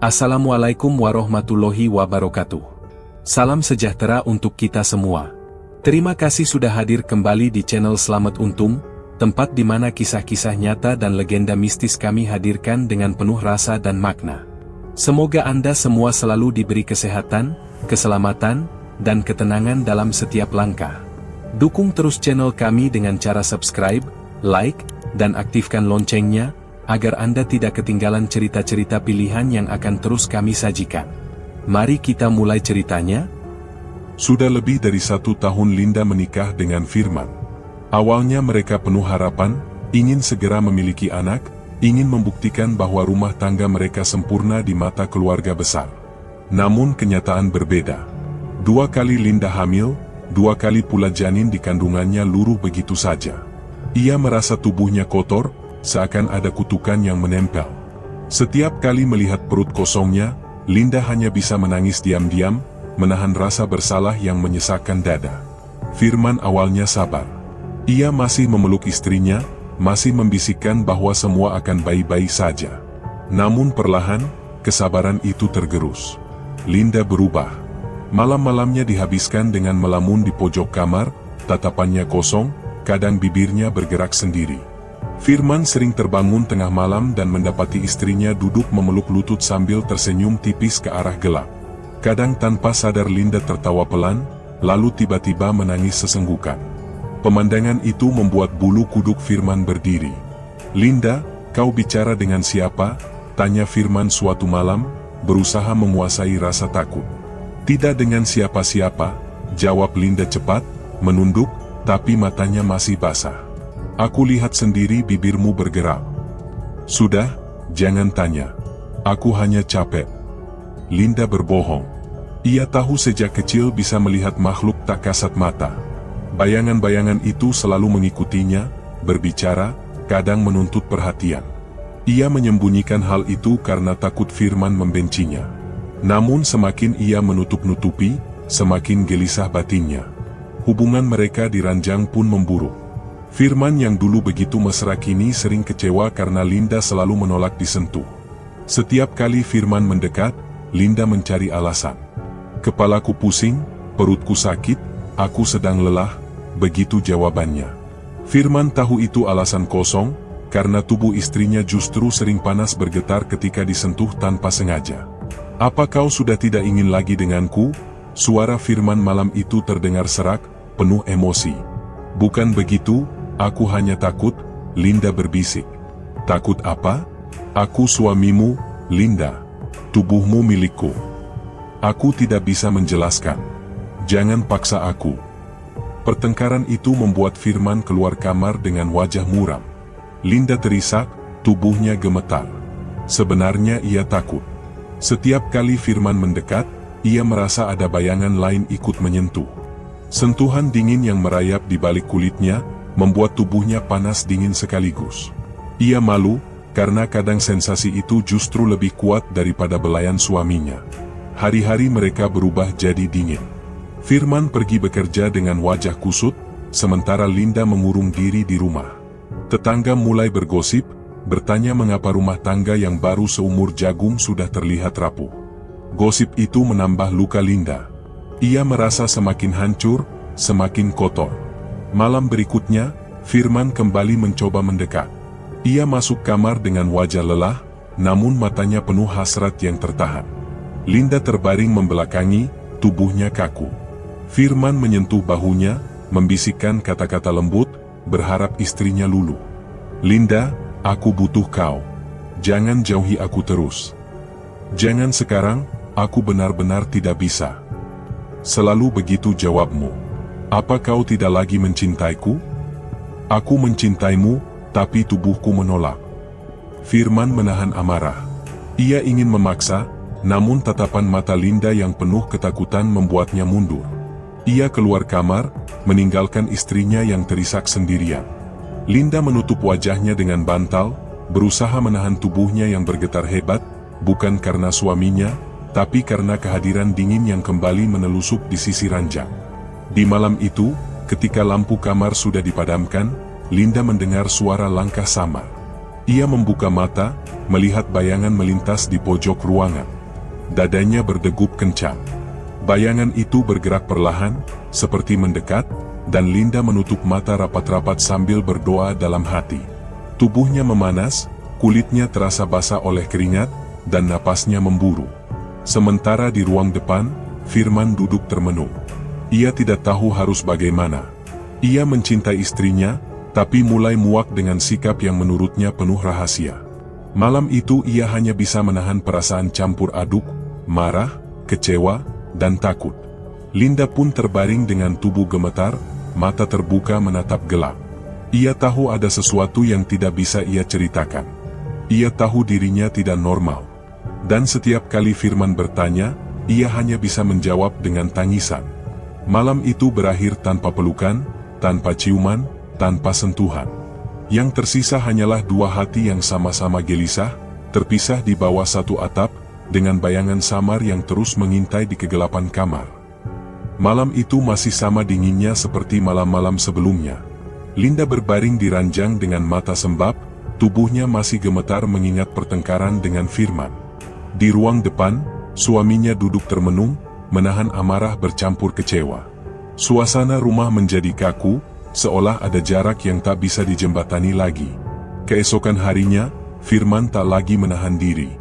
Assalamualaikum warahmatullahi wabarakatuh. Salam sejahtera untuk kita semua. Terima kasih sudah hadir kembali di channel Selamat Untung, tempat di mana kisah-kisah nyata dan legenda mistis kami hadirkan dengan penuh rasa dan makna. Semoga Anda semua selalu diberi kesehatan, keselamatan, dan ketenangan dalam setiap langkah. Dukung terus channel kami dengan cara subscribe, like, dan aktifkan loncengnya, agar Anda tidak ketinggalan cerita-cerita pilihan yang akan terus kami sajikan. Mari kita mulai ceritanya. Sudah lebih dari 1 tahun Linda menikah dengan Firman. Awalnya mereka penuh harapan, ingin segera memiliki anak, ingin membuktikan bahwa rumah tangga mereka sempurna di mata keluarga besar. Namun kenyataan berbeda. 2 kali Linda hamil, 2 kali pula janin di kandungannya luruh begitu saja. Ia merasa tubuhnya kotor, seakan ada kutukan yang menempel. Setiap kali melihat perut kosongnya, Linda hanya bisa menangis diam-diam, menahan rasa bersalah yang menyesakkan dada. Firman awalnya sabar. Ia masih memeluk istrinya, masih membisikkan bahwa semua akan baik-baik saja. Namun perlahan, kesabaran itu tergerus. Linda berubah. Malam-malamnya dihabiskan dengan melamun di pojok kamar, tatapannya kosong, kadang bibirnya bergerak sendiri. Firman sering terbangun tengah malam dan mendapati istrinya duduk memeluk lutut sambil tersenyum tipis ke arah gelap. Kadang tanpa sadar Linda tertawa pelan, lalu tiba-tiba menangis sesenggukan. Pemandangan itu membuat bulu kuduk Firman berdiri. "Linda, kau bicara dengan siapa?" tanya Firman suatu malam, berusaha menguasai rasa takut. "Tidak dengan siapa-siapa," jawab Linda cepat, menunduk, tapi matanya masih basah. "Aku lihat sendiri bibirmu bergerak." "Sudah, jangan tanya. Aku hanya capek." Linda berbohong. Ia tahu sejak kecil bisa melihat makhluk tak kasat mata. Bayangan-bayangan itu selalu mengikutinya, berbicara, kadang menuntut perhatian. Ia menyembunyikan hal itu karena takut Firman membencinya. Namun semakin ia menutup-nutupi, semakin gelisah batinnya. Hubungan mereka di ranjang pun memburuk. Firman yang dulu begitu mesra kini sering kecewa karena Linda selalu menolak disentuh. Setiap kali Firman mendekat, Linda mencari alasan. "Kepalaku pusing, perutku sakit, aku sedang lelah," begitu jawabannya. Firman tahu itu alasan kosong, karena tubuh istrinya justru sering panas bergetar ketika disentuh tanpa sengaja. "Apa kau sudah tidak ingin lagi denganku?" Suara Firman malam itu terdengar serak, penuh emosi. "Bukan begitu, aku hanya takut," Linda berbisik. "Takut apa? Aku suamimu, Linda. Tubuhmu milikku. Aku tidak bisa menjelaskan. Jangan paksa aku." Pertengkaran itu membuat Firman keluar kamar dengan wajah muram. Linda terisak, tubuhnya gemetar. Sebenarnya ia takut. Setiap kali Firman mendekat, ia merasa ada bayangan lain ikut menyentuh. Sentuhan dingin yang merayap di balik kulitnya, membuat tubuhnya panas dingin sekaligus. Ia malu, karena kadang sensasi itu justru lebih kuat daripada belayan suaminya. Hari-hari mereka berubah jadi dingin. Firman pergi bekerja dengan wajah kusut, sementara Linda mengurung diri di rumah. Tetangga mulai bergosip, bertanya mengapa rumah tangga yang baru seumur jagung sudah terlihat rapuh. Gosip itu menambah luka Linda. Ia merasa semakin hancur, semakin kotor. Malam berikutnya, Firman kembali mencoba mendekat. Ia masuk kamar dengan wajah lelah, namun matanya penuh hasrat yang tertahan. Linda terbaring membelakangi, tubuhnya kaku. Firman menyentuh bahunya, membisikkan kata-kata lembut, berharap istrinya luluh. "Linda, aku butuh kau. Jangan jauhi aku terus. Jangan sekarang, aku benar-benar tidak bisa." "Selalu begitu jawabmu. Apa kau tidak lagi mencintaiku?" "Aku mencintaimu, tapi tubuhku menolak." Firman menahan amarah. Ia ingin memaksa, namun tatapan mata Linda yang penuh ketakutan membuatnya mundur. Ia keluar kamar, meninggalkan istrinya yang terisak sendirian. Linda menutup wajahnya dengan bantal, berusaha menahan tubuhnya yang bergetar hebat, bukan karena suaminya, tapi karena kehadiran dingin yang kembali menelusup di sisi ranjang. Di malam itu, ketika lampu kamar sudah dipadamkan, Linda mendengar suara langkah samar. Ia membuka mata, melihat bayangan melintas di pojok ruangan. Dadanya berdegup kencang. Bayangan itu bergerak perlahan, seperti mendekat, dan Linda menutup mata rapat-rapat sambil berdoa dalam hati. Tubuhnya memanas, kulitnya terasa basah oleh keringat, dan napasnya memburu. Sementara di ruang depan, Firman duduk termenung. Ia tidak tahu harus bagaimana. Ia mencintai istrinya, tapi mulai muak dengan sikap yang menurutnya penuh rahasia. Malam itu ia hanya bisa menahan perasaan campur aduk, marah, kecewa, dan takut. Linda pun terbaring dengan tubuh gemetar, mata terbuka menatap gelap. Ia tahu ada sesuatu yang tidak bisa ia ceritakan. Ia tahu dirinya tidak normal. Dan setiap kali Firman bertanya, ia hanya bisa menjawab dengan tangisan. Malam itu berakhir tanpa pelukan, tanpa ciuman, tanpa sentuhan. Yang tersisa hanyalah dua hati yang sama-sama gelisah, terpisah di bawah satu atap, dengan bayangan samar yang terus mengintai di kegelapan kamar. Malam itu masih sama dinginnya seperti malam-malam sebelumnya. Linda berbaring di ranjang dengan mata sembab, tubuhnya masih gemetar mengingat pertengkaran dengan Firman. Di ruang depan, suaminya duduk termenung, menahan amarah bercampur kecewa. Suasana rumah menjadi kaku, seolah ada jarak yang tak bisa dijembatani lagi. Keesokan harinya, Firman tak lagi menahan diri.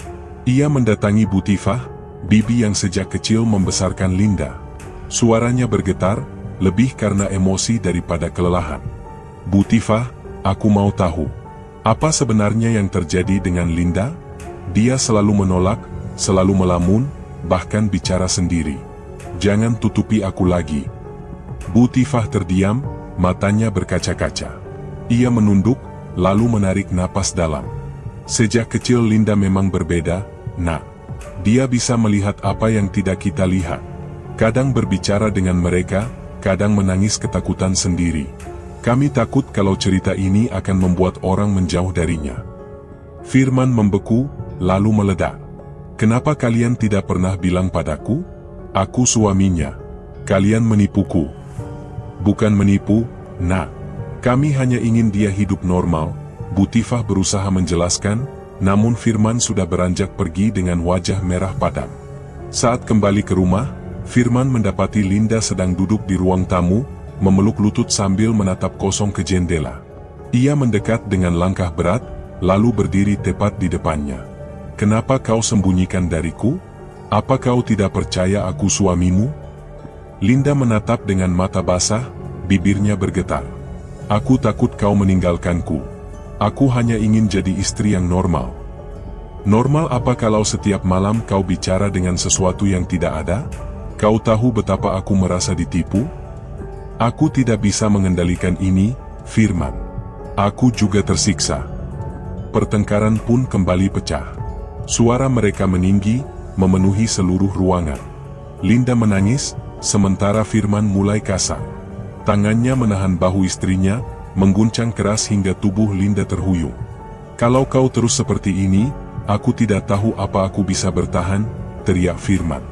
Ia mendatangi Bu Tifah, bibi yang sejak kecil membesarkan Linda. Suaranya bergetar, lebih karena emosi daripada kelelahan. Bu Tifah, aku mau tahu, apa sebenarnya yang terjadi dengan Linda? Dia selalu menolak, selalu melamun, bahkan bicara sendiri. Jangan tutupi aku lagi. Bu Tifah terdiam, matanya berkaca-kaca. Ia menunduk, lalu menarik napas dalam. Sejak kecil Linda memang berbeda, Nak. Dia bisa melihat apa yang tidak kita lihat. Kadang berbicara dengan mereka, kadang menangis ketakutan sendiri. Kami takut kalau cerita ini akan membuat orang menjauh darinya. Firman membeku, lalu meledak. Kenapa kalian tidak pernah bilang padaku? Aku suaminya. Kalian menipuku. Bukan menipu, Nak. Kami hanya ingin dia hidup normal. Bu Tifah berusaha menjelaskan, namun Firman sudah beranjak pergi dengan wajah merah padam. Saat kembali ke rumah, Firman mendapati Linda sedang duduk di ruang tamu, memeluk lutut sambil menatap kosong ke jendela. Ia mendekat dengan langkah berat, lalu berdiri tepat di depannya. Kenapa kau sembunyikan dariku? Apa kau tidak percaya aku suamimu? Linda menatap dengan mata basah, bibirnya bergetar. Aku takut kau meninggalkanku. Aku hanya ingin jadi istri yang normal. Normal apa kalau setiap malam kau bicara dengan sesuatu yang tidak ada? Kau tahu betapa aku merasa ditipu? Aku tidak bisa mengendalikan ini, Firman. Aku juga tersiksa. Pertengkaran pun kembali pecah. Suara mereka meninggi, memenuhi seluruh ruangan. Linda menangis, sementara Firman mulai kasar. Tangannya menahan bahu istrinya, mengguncang keras hingga tubuh Linda terhuyung. Kalau kau terus seperti ini, aku tidak tahu apa aku bisa bertahan, teriak Firman.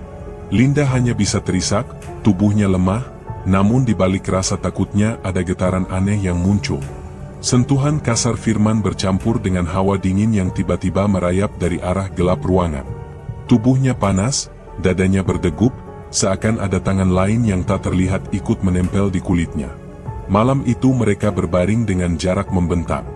Linda hanya bisa terisak, tubuhnya lemah, namun di balik rasa takutnya ada getaran aneh yang muncul. Sentuhan kasar Firman bercampur dengan hawa dingin yang tiba-tiba merayap dari arah gelap ruangan. Tubuhnya panas, dadanya berdegup, seakan ada tangan lain yang tak terlihat ikut menempel di kulitnya. Malam itu mereka berbaring dengan jarak membentang.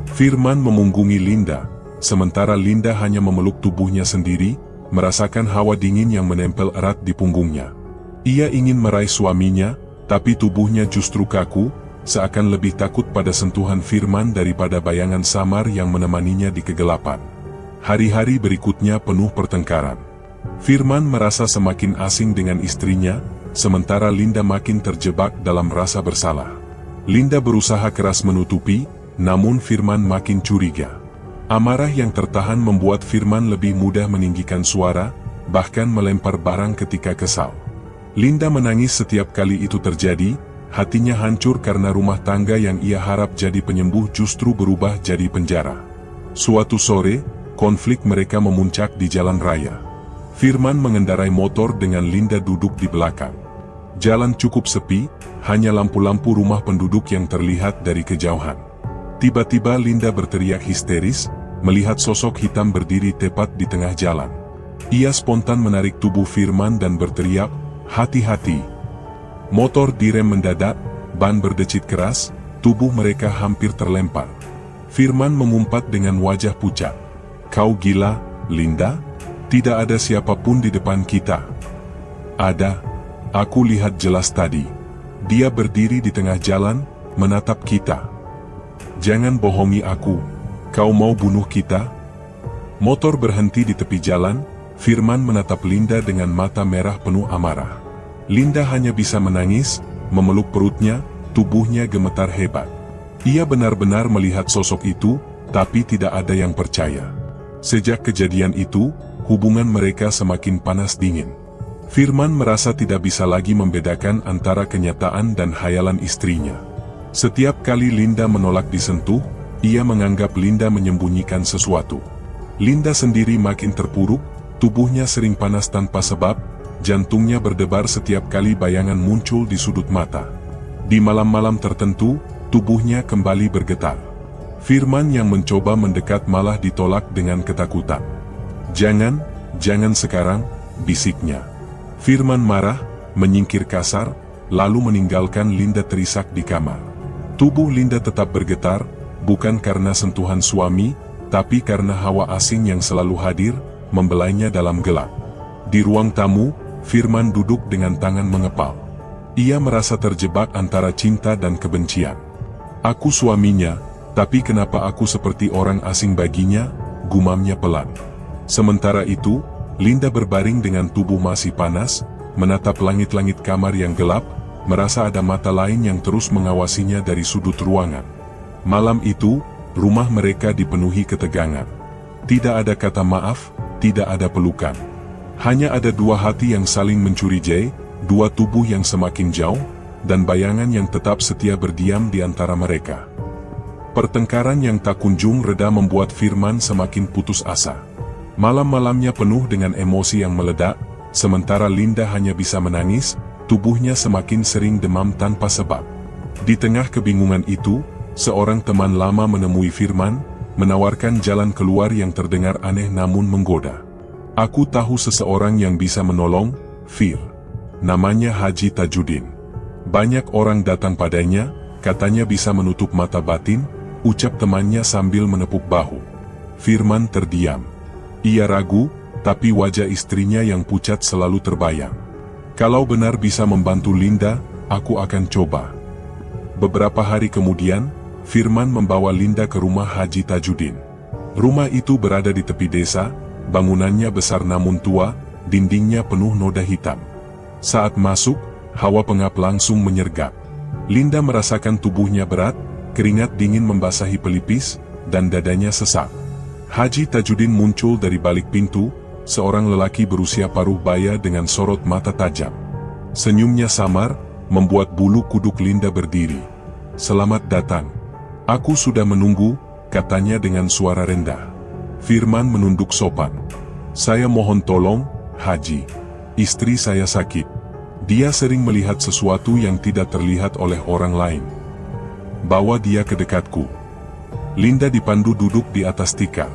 Firman memunggungi Linda, sementara Linda hanya memeluk tubuhnya sendiri, merasakan hawa dingin yang menempel erat di punggungnya. Ia ingin meraih suaminya, tapi tubuhnya justru kaku, seakan lebih takut pada sentuhan Firman daripada bayangan samar yang menemaninya di kegelapan. Hari-hari berikutnya penuh pertengkaran. Firman merasa semakin asing dengan istrinya, sementara Linda makin terjebak dalam rasa bersalah. Linda berusaha keras menutupi, namun Firman makin curiga. Amarah yang tertahan membuat Firman lebih mudah meninggikan suara, bahkan melempar barang ketika kesal. Linda menangis setiap kali itu terjadi, hatinya hancur karena rumah tangga yang ia harap jadi penyembuh justru berubah jadi penjara. Suatu sore, konflik mereka memuncak di jalan raya. Firman mengendarai motor dengan Linda duduk di belakang. Jalan cukup sepi, hanya lampu-lampu rumah penduduk yang terlihat dari kejauhan. Tiba-tiba Linda berteriak histeris, melihat sosok hitam berdiri tepat di tengah jalan. Ia spontan menarik tubuh Firman dan berteriak, "Hati-hati!" Motor direm mendadak, ban berdecit keras, tubuh mereka hampir terlempar. Firman mengumpat dengan wajah pucat. "Kau gila, Linda? Tidak ada siapapun di depan kita." "Ada. Aku lihat jelas tadi. Dia berdiri di tengah jalan, menatap kita." "Jangan bohongi aku. Kau mau bunuh kita?" Motor berhenti di tepi jalan. Firman menatap Linda dengan mata merah penuh amarah. Linda hanya bisa menangis, memeluk perutnya, tubuhnya gemetar hebat. Ia benar-benar melihat sosok itu, tapi tidak ada yang percaya. Sejak kejadian itu, hubungan mereka semakin panas dingin. Firman merasa tidak bisa lagi membedakan antara kenyataan dan khayalan istrinya. Setiap kali Linda menolak disentuh, ia menganggap Linda menyembunyikan sesuatu. Linda sendiri makin terpuruk, tubuhnya sering panas tanpa sebab, jantungnya berdebar setiap kali bayangan muncul di sudut mata. Di malam-malam tertentu, tubuhnya kembali bergetar. Firman yang mencoba mendekat malah ditolak dengan ketakutan. Jangan sekarang," bisiknya. Firman marah, menyingkir kasar, lalu meninggalkan Linda terisak di kamar. Tubuh Linda tetap bergetar, bukan karena sentuhan suami, tapi karena hawa asing yang selalu hadir, membelainya dalam gelap. Di ruang tamu, Firman duduk dengan tangan mengepal. Ia merasa terjebak antara cinta dan kebencian. "Aku suaminya, tapi kenapa aku seperti orang asing baginya?" gumamnya pelan. Sementara itu, Linda berbaring dengan tubuh masih panas, menatap langit-langit kamar yang gelap, merasa ada mata lain yang terus mengawasinya dari sudut ruangan. Malam itu, rumah mereka dipenuhi ketegangan. Tidak ada kata maaf, tidak ada pelukan. Hanya ada dua hati yang saling mencurigai, dua tubuh yang semakin jauh, dan bayangan yang tetap setia berdiam di antara mereka. Pertengkaran yang tak kunjung reda membuat Firman semakin putus asa. Malam-malamnya penuh dengan emosi yang meledak, sementara Linda hanya bisa menangis, tubuhnya semakin sering demam tanpa sebab. Di tengah kebingungan itu, seorang teman lama menemui Firman, menawarkan jalan keluar yang terdengar aneh namun menggoda. "Aku tahu seseorang yang bisa menolong, Fir. Namanya Haji Tajudin. Banyak orang datang padanya, katanya bisa menutup mata batin," ucap temannya sambil menepuk bahu. Firman terdiam. Ia ragu, tapi wajah istrinya yang pucat selalu terbayang. "Kalau benar bisa membantu Linda, aku akan coba." Beberapa hari kemudian, Firman membawa Linda ke rumah Haji Tajudin. Rumah itu berada di tepi desa, bangunannya besar namun tua, dindingnya penuh noda hitam. Saat masuk, hawa pengap langsung menyergap. Linda merasakan tubuhnya berat, keringat dingin membasahi pelipis, dan dadanya sesak. Haji Tajudin muncul dari balik pintu, seorang lelaki berusia paruh baya dengan sorot mata tajam. Senyumnya samar, membuat bulu kuduk Linda berdiri. "Selamat datang. Aku sudah menunggu," katanya dengan suara rendah. Firman menunduk sopan. "Saya mohon tolong, Haji. Istri saya sakit. Dia sering melihat sesuatu yang tidak terlihat oleh orang lain. Bawa dia ke dekatku." Linda dipandu duduk di atas tikar.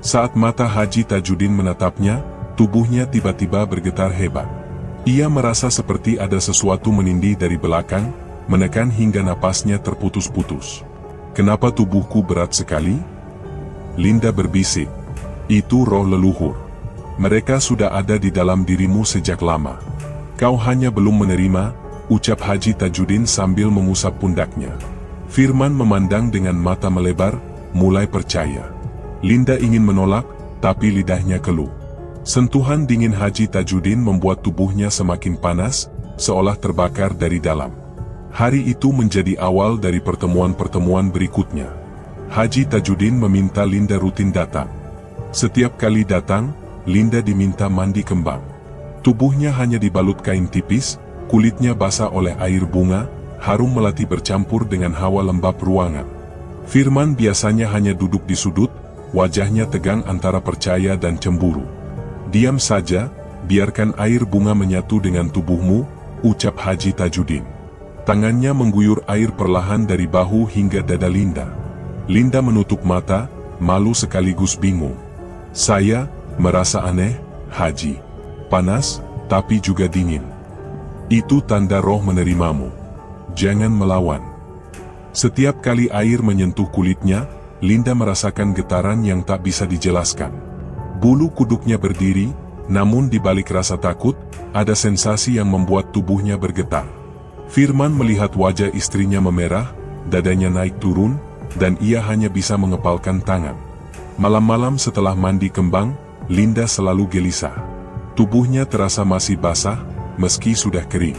Saat mata Haji Tajudin menatapnya, tubuhnya tiba-tiba bergetar hebat. Ia merasa seperti ada sesuatu menindih dari belakang, menekan hingga napasnya terputus-putus. "Kenapa tubuhku berat sekali?" Linda berbisik. "Itu roh leluhur. Mereka sudah ada di dalam dirimu sejak lama. Kau hanya belum menerima," ucap Haji Tajudin sambil mengusap pundaknya. Firman memandang dengan mata melebar, mulai percaya. Linda ingin menolak, tapi lidahnya keluh. Sentuhan dingin Haji Tajudin membuat tubuhnya semakin panas, seolah terbakar dari dalam. Hari itu menjadi awal dari pertemuan-pertemuan berikutnya. Haji Tajudin meminta Linda rutin datang. Setiap kali datang, Linda diminta mandi kembang. Tubuhnya hanya dibalut kain tipis, kulitnya basah oleh air bunga, harum melati bercampur dengan hawa lembab ruangan. Firman biasanya hanya duduk di sudut, wajahnya tegang antara percaya dan cemburu. "Diam saja, biarkan air bunga menyatu dengan tubuhmu," ucap Haji Tajudin. Tangannya mengguyur air perlahan dari bahu hingga dada Linda. Linda menutup mata, malu sekaligus bingung. Saya merasa aneh, Haji. Panas, tapi juga dingin. Itu tanda roh menerimamu. Jangan melawan. Setiap kali air menyentuh kulitnya, Linda merasakan getaran yang tak bisa dijelaskan. Bulu kuduknya berdiri, namun di balik rasa takut, ada sensasi yang membuat tubuhnya bergetar. Firman melihat wajah istrinya memerah, dadanya naik turun, dan ia hanya bisa mengepalkan tangan. Malam-malam setelah mandi kembang, Linda selalu gelisah. Tubuhnya terasa masih basah, meski sudah kering.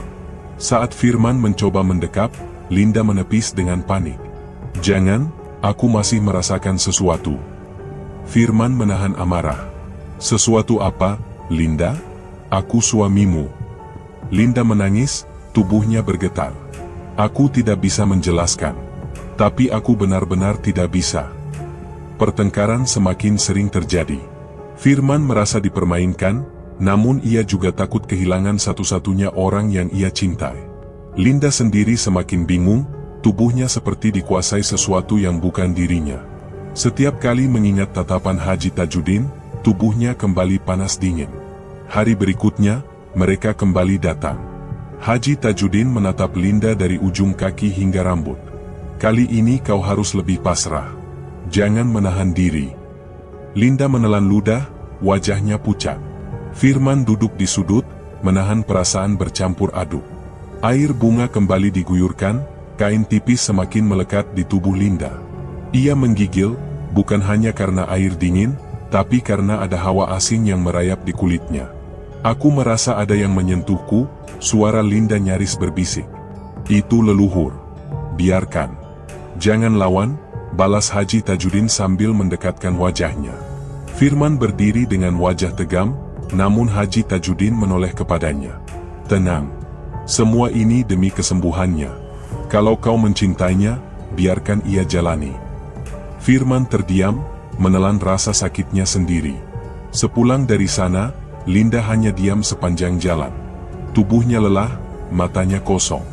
Saat Firman mencoba mendekap, Linda menepis dengan panik. "Jangan, aku masih merasakan sesuatu." Firman menahan amarah. "Sesuatu apa, Linda? Aku suamimu." Linda menangis, tubuhnya bergetar. "Aku tidak bisa menjelaskan. Tapi aku benar-benar tidak bisa." Pertengkaran semakin sering terjadi. Firman merasa dipermainkan, namun ia juga takut kehilangan satu-satunya orang yang ia cintai. Linda sendiri semakin bingung, tubuhnya seperti dikuasai sesuatu yang bukan dirinya. Setiap kali mengingat tatapan Haji Tajudin, tubuhnya kembali panas dingin. Hari berikutnya, mereka kembali datang. Haji Tajudin menatap Linda dari ujung kaki hingga rambut. "Kali ini kau harus lebih pasrah. Jangan menahan diri." Linda menelan ludah, wajahnya pucat. Firman duduk di sudut, menahan perasaan bercampur aduk. Air bunga kembali diguyurkan, kain tipis semakin melekat di tubuh Linda. Ia menggigil, bukan hanya karena air dingin, tapi karena ada hawa asing yang merayap di kulitnya. "Aku merasa ada yang menyentuhku," suara Linda nyaris berbisik. "Itu leluhur. Biarkan. Jangan lawan," balas Haji Tajudin sambil mendekatkan wajahnya. Firman berdiri dengan wajah tegam, namun Haji Tajudin menoleh kepadanya. "Tenang. Semua ini demi kesembuhannya. Kalau kau mencintainya, biarkan ia jalani." Firman terdiam, menelan rasa sakitnya sendiri. Sepulang dari sana, Linda hanya diam sepanjang jalan. Tubuhnya lelah, matanya kosong.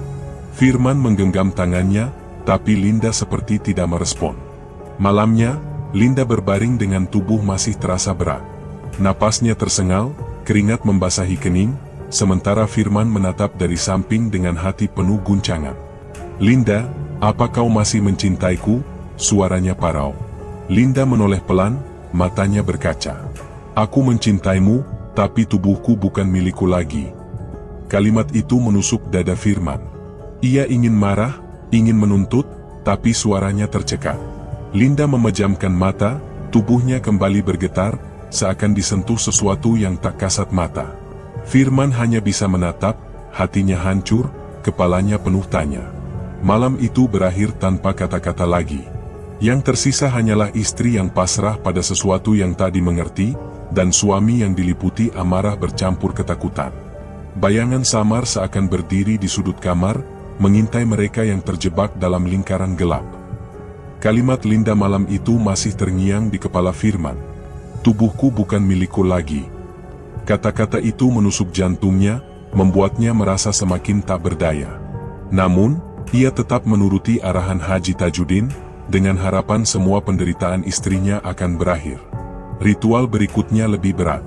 Firman menggenggam tangannya, tapi Linda seperti tidak merespon. Malamnya, Linda berbaring dengan tubuh masih terasa berat. Napasnya tersengal, keringat membasahi kening, sementara Firman menatap dari samping dengan hati penuh guncangan. "Linda, apa kau masih mencintaiku?" suaranya parau. Linda menoleh pelan, matanya berkaca. "Aku mencintaimu, tapi tubuhku bukan milikku lagi." Kalimat itu menusuk dada Firman. Ia ingin marah, ingin menuntut, tapi suaranya tercekat. Linda memejamkan mata, tubuhnya kembali bergetar, seakan disentuh sesuatu yang tak kasat mata. Firman hanya bisa menatap, hatinya hancur, kepalanya penuh tanya. Malam itu berakhir tanpa kata-kata lagi. Yang tersisa hanyalah istri yang pasrah pada sesuatu yang tak dimengerti, dan suami yang diliputi amarah bercampur ketakutan. Bayangan samar seakan berdiri di sudut kamar, mengintai mereka yang terjebak dalam lingkaran gelap. Kalimat Linda malam itu masih terngiang di kepala Firman. "Tubuhku bukan milikku lagi." Kata-kata itu menusuk jantungnya, membuatnya merasa semakin tak berdaya. Namun, ia tetap menuruti arahan Haji Tajudin, dengan harapan semua penderitaan istrinya akan berakhir. Ritual berikutnya lebih berat.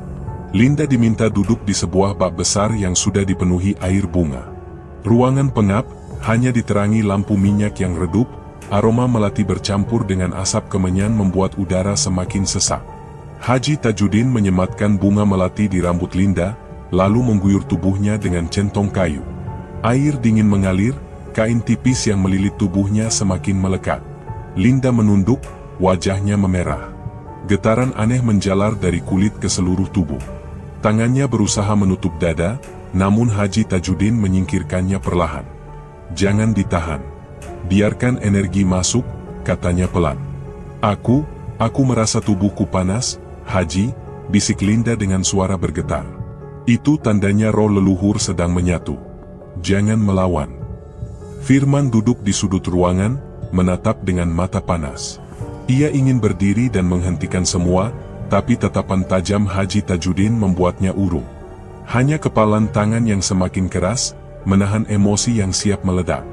Linda diminta duduk di sebuah bak besar yang sudah dipenuhi air bunga. Ruangan pengap, hanya diterangi lampu minyak yang redup, aroma melati bercampur dengan asap kemenyan membuat udara semakin sesak. Haji Tajudin menyematkan bunga melati di rambut Linda, lalu mengguyur tubuhnya dengan centong kayu. Air dingin mengalir, kain tipis yang melilit tubuhnya semakin melekat. Linda menunduk, wajahnya memerah. Getaran aneh menjalar dari kulit ke seluruh tubuh. Tangannya berusaha menutup dada, namun Haji Tajudin menyingkirkannya perlahan. "Jangan ditahan. Biarkan energi masuk," katanya pelan. Aku merasa tubuhku panas, Haji," bisik Linda dengan suara bergetar. "Itu tandanya roh leluhur sedang menyatu. Jangan melawan." Firman duduk di sudut ruangan, menatap dengan mata panas. Ia ingin berdiri dan menghentikan semua, tapi tatapan tajam Haji Tajudin membuatnya urung. Hanya kepalan tangan yang semakin keras, menahan emosi yang siap meledak.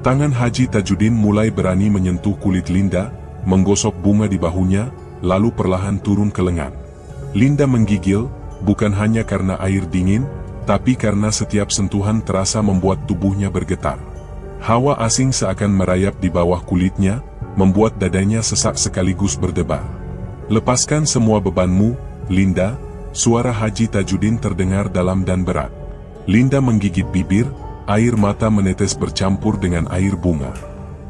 Tangan Haji Tajudin mulai berani menyentuh kulit Linda, menggosok bunga di bahunya, lalu perlahan turun ke lengan. Linda menggigil, bukan hanya karena air dingin, tapi karena setiap sentuhan terasa membuat tubuhnya bergetar. Hawa asing seakan merayap di bawah kulitnya, membuat dadanya sesak sekaligus berdebar. "Lepaskan semua bebanmu, Linda," suara Haji Tajudin terdengar dalam dan berat. Linda menggigit bibir, air mata menetes bercampur dengan air bunga.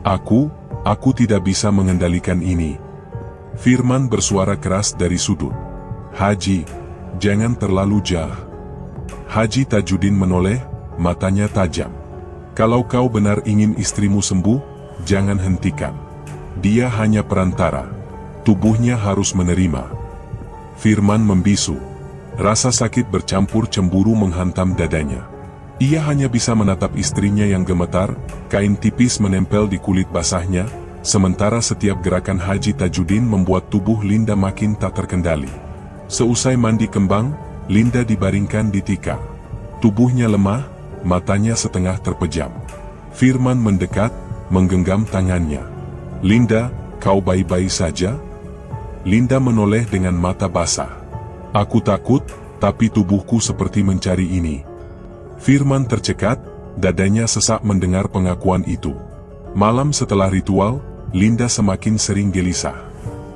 Aku tidak bisa mengendalikan ini." Firman bersuara keras dari sudut. "Haji, jangan terlalu jahat." Haji Tajudin menoleh, matanya tajam. "Kalau kau benar ingin istrimu sembuh, jangan hentikan. Dia hanya perantara. Tubuhnya harus menerima." Firman membisu. Rasa sakit bercampur cemburu menghantam dadanya. Ia hanya bisa menatap istrinya yang gemetar, kain tipis menempel di kulit basahnya, sementara setiap gerakan Haji Tajudin membuat tubuh Linda makin tak terkendali. Seusai mandi kembang, Linda dibaringkan di tikar. Tubuhnya lemah, matanya setengah terpejam. Firman mendekat, menggenggam tangannya. "Linda, kau baik-baik saja?" Linda menoleh dengan mata basah. "Aku takut, tapi tubuhku seperti mencari ini." Firman tercekat, dadanya sesak mendengar pengakuan itu. Malam setelah ritual, Linda semakin sering gelisah.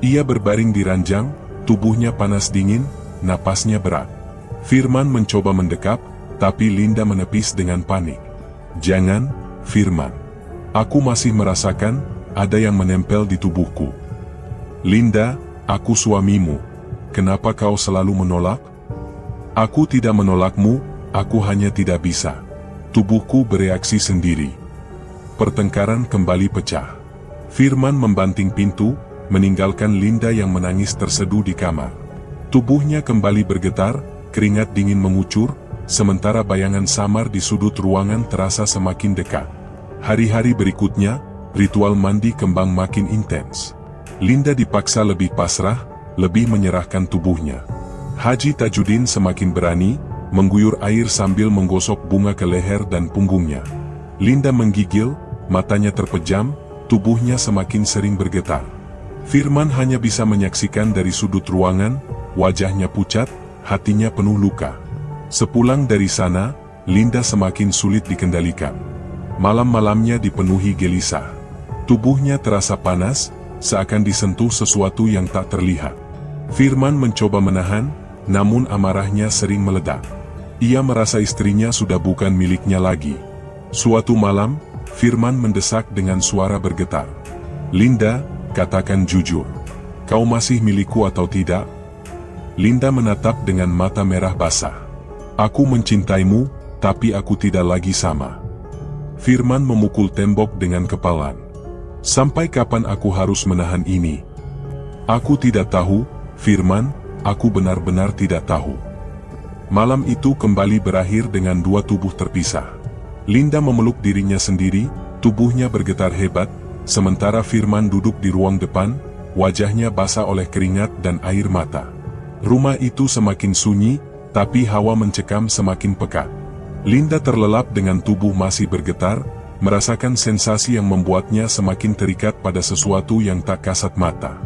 Ia berbaring di ranjang, tubuhnya panas dingin, napasnya berat. Firman mencoba mendekap, tapi Linda menepis dengan panik. "Jangan, Firman. Aku masih merasakan, ada yang menempel di tubuhku." "Linda, aku suamimu. Kenapa kau selalu menolak?" "Aku tidak menolakmu, aku hanya tidak bisa." Tubuhku bereaksi sendiri. Pertengkaran kembali pecah. Firman membanting pintu, meninggalkan Linda yang menangis terseduh di kamar. Tubuhnya kembali bergetar, keringat dingin mengucur, sementara bayangan samar di sudut ruangan terasa semakin dekat. Hari-hari berikutnya, ritual mandi kembang makin intens. Linda dipaksa lebih pasrah, lebih menyerahkan tubuhnya. Haji Tajudin semakin berani, mengguyur air sambil menggosok bunga ke leher dan punggungnya. Linda menggigil, matanya terpejam, tubuhnya semakin sering bergetar. Firman hanya bisa menyaksikan dari sudut ruangan, wajahnya pucat, hatinya penuh luka. Sepulang dari sana, Linda semakin sulit dikendalikan. Malam-malamnya dipenuhi gelisah. Tubuhnya terasa panas, seakan disentuh sesuatu yang tak terlihat. Firman mencoba menahan, namun amarahnya sering meledak. Ia merasa istrinya sudah bukan miliknya lagi. Suatu malam, Firman mendesak dengan suara bergetar. "Linda, katakan jujur. Kau masih milikku atau tidak?" Linda menatap dengan mata merah basah. "Aku mencintaimu, tapi aku tidak lagi sama." Firman memukul tembok dengan kepalan. "Sampai kapan aku harus menahan ini?" "Aku tidak tahu, Firman, aku benar-benar tidak tahu." Malam itu kembali berakhir dengan dua tubuh terpisah. Linda memeluk dirinya sendiri, tubuhnya bergetar hebat, sementara Firman duduk di ruang depan, wajahnya basah oleh keringat dan air mata. Rumah itu semakin sunyi, tapi hawa mencekam semakin pekat. Linda terlelap dengan tubuh masih bergetar, merasakan sensasi yang membuatnya semakin terikat pada sesuatu yang tak kasat mata.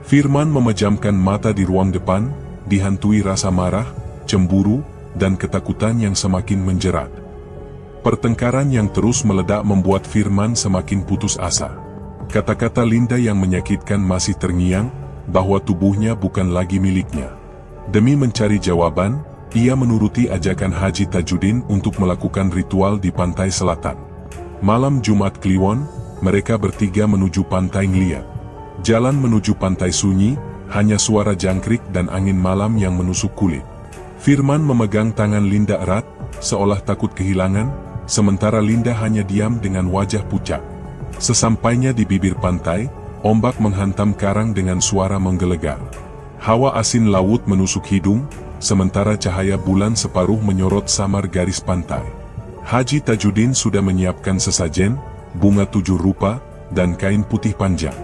Firman memejamkan mata di ruang depan, dihantui rasa marah, cemburu, dan ketakutan yang semakin menjerat. Pertengkaran yang terus meledak membuat Firman semakin putus asa. Kata-kata Linda yang menyakitkan masih terngiang, bahwa tubuhnya bukan lagi miliknya. Demi mencari jawaban, ia menuruti ajakan Haji Tajudin untuk melakukan ritual di pantai selatan. Malam Jumat Kliwon, mereka bertiga menuju pantai ngeliat. Jalan menuju pantai sunyi, hanya suara jangkrik dan angin malam yang menusuk kulit. Firman memegang tangan Linda erat, seolah takut kehilangan, sementara Linda hanya diam dengan wajah pucat. Sesampainya di bibir pantai, ombak menghantam karang dengan suara menggelegar. Hawa asin laut menusuk hidung, sementara cahaya bulan separuh menyorot samar garis pantai. Haji Tajudin sudah menyiapkan sesajen, bunga 7 rupa, dan kain putih panjang.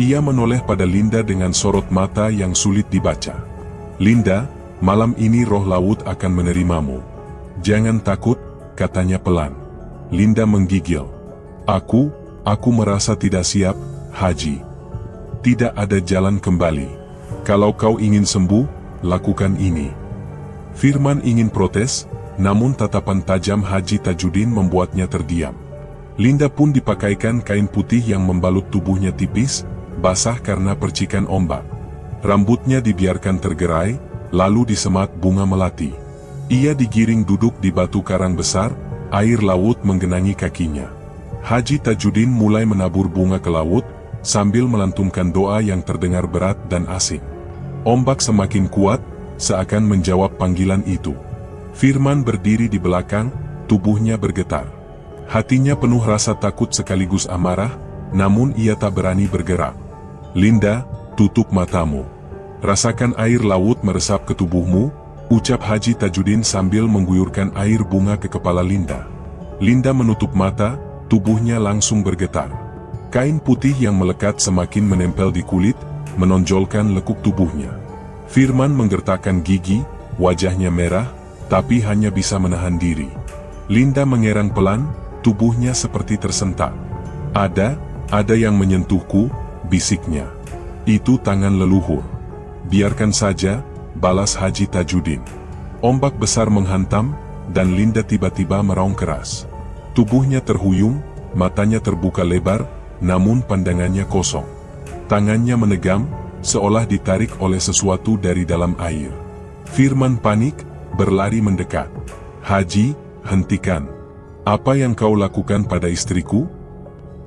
Ia menoleh pada Linda dengan sorot mata yang sulit dibaca. "Linda, malam ini roh laut akan menerimamu. Jangan takut," katanya pelan. Linda menggigil. Aku merasa tidak siap, Haji. Tidak ada jalan kembali. Kalau kau ingin sembuh, lakukan ini. Firman ingin protes, namun tatapan tajam Haji Tajudin membuatnya terdiam. Linda pun dipakaikan kain putih yang membalut tubuhnya tipis, basah karena percikan ombak. Rambutnya dibiarkan tergerai, lalu disemat bunga melati. Ia digiring duduk di batu karang besar, air laut menggenangi kakinya. Haji Tajudin mulai menabur bunga ke laut, sambil melantunkan doa yang terdengar berat dan asing. Ombak semakin kuat, seakan menjawab panggilan itu. Firman berdiri di belakang, tubuhnya bergetar. Hatinya penuh rasa takut sekaligus amarah, namun ia tak berani bergerak. Linda, tutup matamu. Rasakan air laut meresap ke tubuhmu, ucap Haji Tajudin sambil mengguyurkan air bunga ke kepala Linda. Linda menutup mata, tubuhnya langsung bergetar. Kain putih yang melekat semakin menempel di kulit, menonjolkan lekuk tubuhnya. Firman menggertakkan gigi, wajahnya merah, tapi hanya bisa menahan diri. Linda mengerang pelan, tubuhnya seperti tersentak. Ada yang menyentuhku, bisiknya. Itu tangan leluhur. Biarkan saja, balas Haji Tajudin. Ombak besar menghantam, dan Linda tiba-tiba meraung keras. Tubuhnya terhuyung, matanya terbuka lebar, namun pandangannya kosong. Tangannya menegam, seolah ditarik oleh sesuatu dari dalam air. Firman panik, berlari mendekat. Haji, hentikan. Apa yang kau lakukan pada istriku?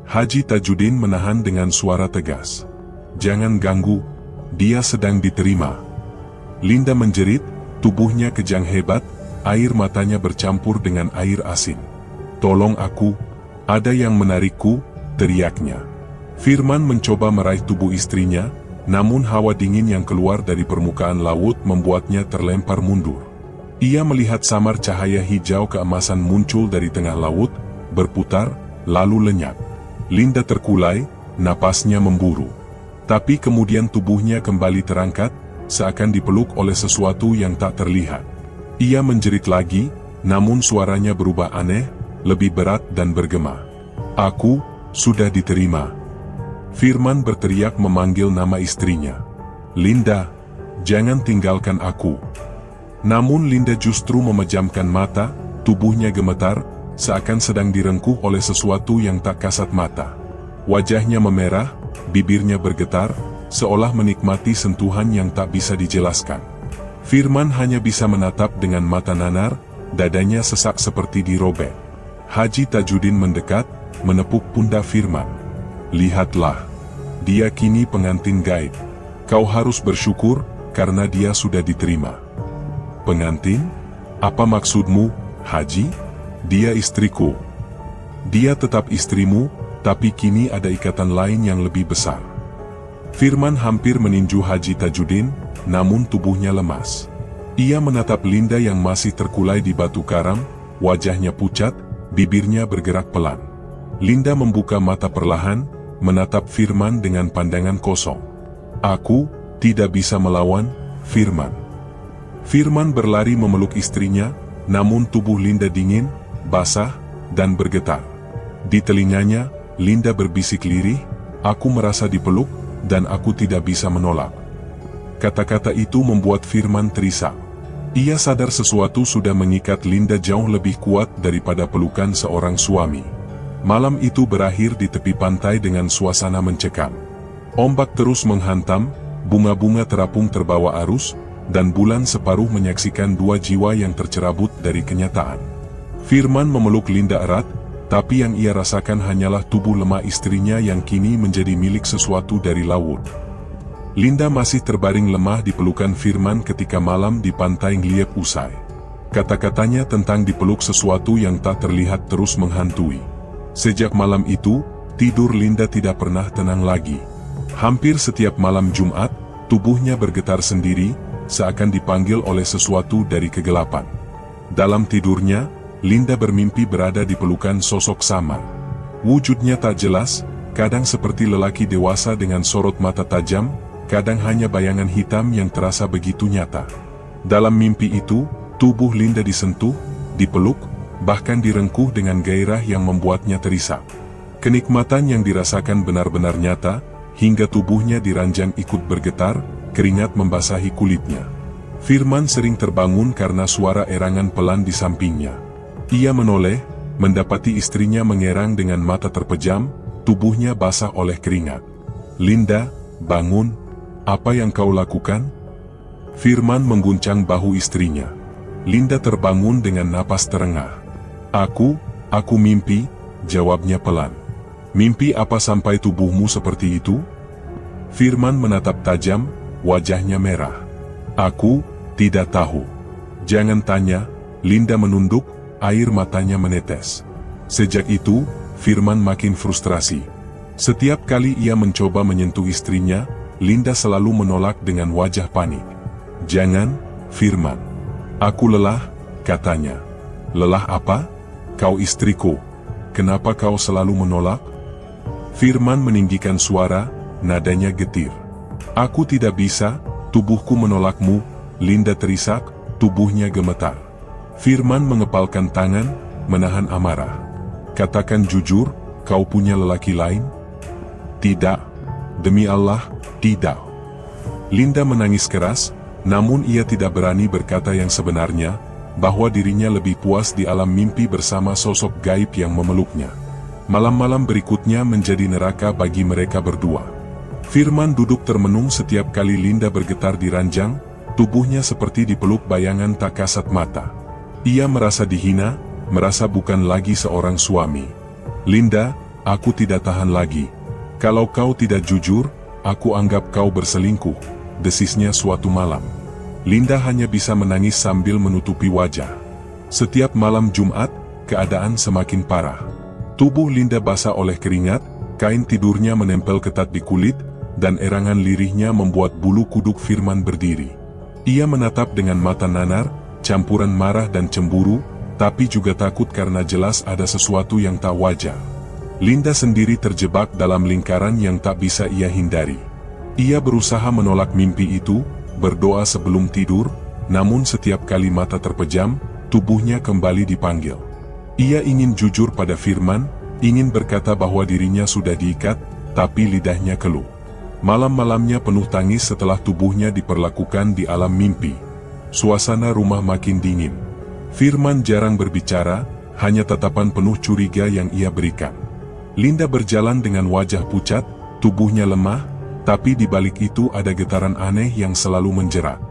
Haji Tajudin menahan dengan suara tegas. Jangan ganggu, dia sedang diterima. Linda menjerit, tubuhnya kejang hebat, air matanya bercampur dengan air asin. Tolong aku, ada yang menarikku, teriaknya. Firman mencoba meraih tubuh istrinya, namun hawa dingin yang keluar dari permukaan laut membuatnya terlempar mundur. Ia melihat samar cahaya hijau keemasan muncul dari tengah laut, berputar, lalu lenyap. Linda terkulai, napasnya memburu. Tapi kemudian tubuhnya kembali terangkat, seakan dipeluk oleh sesuatu yang tak terlihat. Ia menjerit lagi, namun suaranya berubah aneh, lebih berat dan bergema. Aku, sudah diterima. Firman berteriak memanggil nama istrinya. Linda, jangan tinggalkan aku. Namun Linda justru memejamkan mata, tubuhnya gemetar, seakan sedang direngkuh oleh sesuatu yang tak kasat mata. Wajahnya memerah, bibirnya bergetar, seolah menikmati sentuhan yang tak bisa dijelaskan. Firman hanya bisa menatap dengan mata nanar, dadanya sesak seperti dirobek. Haji Tajudin mendekat, menepuk pundak Firman. Lihatlah, dia kini pengantin gaib. Kau harus bersyukur, karena dia sudah diterima. Pengantin? Apa maksudmu, Haji? Dia istriku. Dia tetap istrimu, tapi kini ada ikatan lain yang lebih besar. Firman hampir meninju Haji Tajudin, namun tubuhnya lemas. Ia menatap Linda yang masih terkulai di batu karang, wajahnya pucat, bibirnya bergerak pelan. Linda membuka mata perlahan, menatap Firman dengan pandangan kosong. Aku tidak bisa melawan, Firman. Firman berlari memeluk istrinya, namun tubuh Linda dingin, basah, dan bergetar. Di telinganya, Linda berbisik lirih, aku merasa dipeluk, dan aku tidak bisa menolak. Kata-kata itu membuat Firman terisak. Ia sadar sesuatu sudah mengikat Linda jauh lebih kuat daripada pelukan seorang suami. Malam itu berakhir di tepi pantai dengan suasana mencekam. Ombak terus menghantam, bunga-bunga terapung terbawa arus, dan bulan separuh menyaksikan dua jiwa yang tercerabut dari kenyataan. Firman memeluk Linda erat, tapi yang ia rasakan hanyalah tubuh lemah istrinya yang kini menjadi milik sesuatu dari laut. Linda masih terbaring lemah di pelukan Firman ketika malam di pantai Ngliep usai. Kata-katanya tentang dipeluk sesuatu yang tak terlihat terus menghantui. Sejak malam itu, tidur Linda tidak pernah tenang lagi. Hampir setiap malam Jumat, tubuhnya bergetar sendiri, seakan dipanggil oleh sesuatu dari kegelapan. Dalam tidurnya, Linda bermimpi berada di pelukan sosok samar. Wujudnya tak jelas, kadang seperti lelaki dewasa dengan sorot mata tajam, kadang hanya bayangan hitam yang terasa begitu nyata. Dalam mimpi itu, tubuh Linda disentuh, dipeluk, bahkan direngkuh dengan gairah yang membuatnya terisak. Kenikmatan yang dirasakan benar-benar nyata, hingga tubuhnya diranjang ikut bergetar, keringat membasahi kulitnya. Firman sering terbangun karena suara erangan pelan di sampingnya. Ia menoleh, mendapati istrinya mengerang dengan mata terpejam, tubuhnya basah oleh keringat. "Linda, bangun. Apa yang kau lakukan?" Firman mengguncang bahu istrinya. Linda terbangun dengan napas terengah. Aku mimpi," jawabnya pelan. "Mimpi apa sampai tubuhmu seperti itu?" Firman menatap tajam, wajahnya merah. "Aku tidak tahu." "Jangan tanya," Linda menunduk, air matanya menetes. Sejak itu, Firman makin frustrasi. Setiap kali ia mencoba menyentuh istrinya, Linda selalu menolak dengan wajah panik. "Jangan, Firman. Aku lelah," katanya. "Lelah apa? Kau istriku. Kenapa kau selalu menolak?" Firman meninggikan suara, nadanya getir. "Aku tidak bisa, tubuhku menolakmu," Linda terisak, tubuhnya gemetar. Firman mengepalkan tangan, menahan amarah. "Katakan jujur, kau punya lelaki lain?" "Tidak. Demi Allah, tidak." Linda menangis keras, namun ia tidak berani berkata yang sebenarnya, bahwa dirinya lebih puas di alam mimpi bersama sosok gaib yang memeluknya. Malam-malam berikutnya menjadi neraka bagi mereka berdua. Firman duduk termenung setiap kali Linda bergetar di ranjang, tubuhnya seperti dipeluk bayangan tak kasat mata. Ia merasa dihina, merasa bukan lagi seorang suami. "Linda, aku tidak tahan lagi. Kalau kau tidak jujur, aku anggap kau berselingkuh," desisnya suatu malam. Linda hanya bisa menangis sambil menutupi wajah. Setiap malam Jumat, keadaan semakin parah. Tubuh Linda basah oleh keringat, kain tidurnya menempel ketat di kulit, dan erangan lirihnya membuat bulu kuduk Firman berdiri. Ia menatap dengan mata nanar, campuran marah dan cemburu, tapi juga takut karena jelas ada sesuatu yang tak wajar. Linda sendiri terjebak dalam lingkaran yang tak bisa ia hindari. Ia berusaha menolak mimpi itu, berdoa sebelum tidur, namun setiap kali mata terpejam, tubuhnya kembali dipanggil. Ia ingin jujur pada Firman, ingin berkata bahwa dirinya sudah diikat, tapi lidahnya keluh. Malam-malamnya penuh tangis setelah tubuhnya diperlakukan di alam mimpi. Suasana rumah makin dingin. Firman jarang berbicara, hanya tatapan penuh curiga yang ia berikan. Linda berjalan dengan wajah pucat, tubuhnya lemah, tapi di balik itu ada getaran aneh yang selalu menjerat.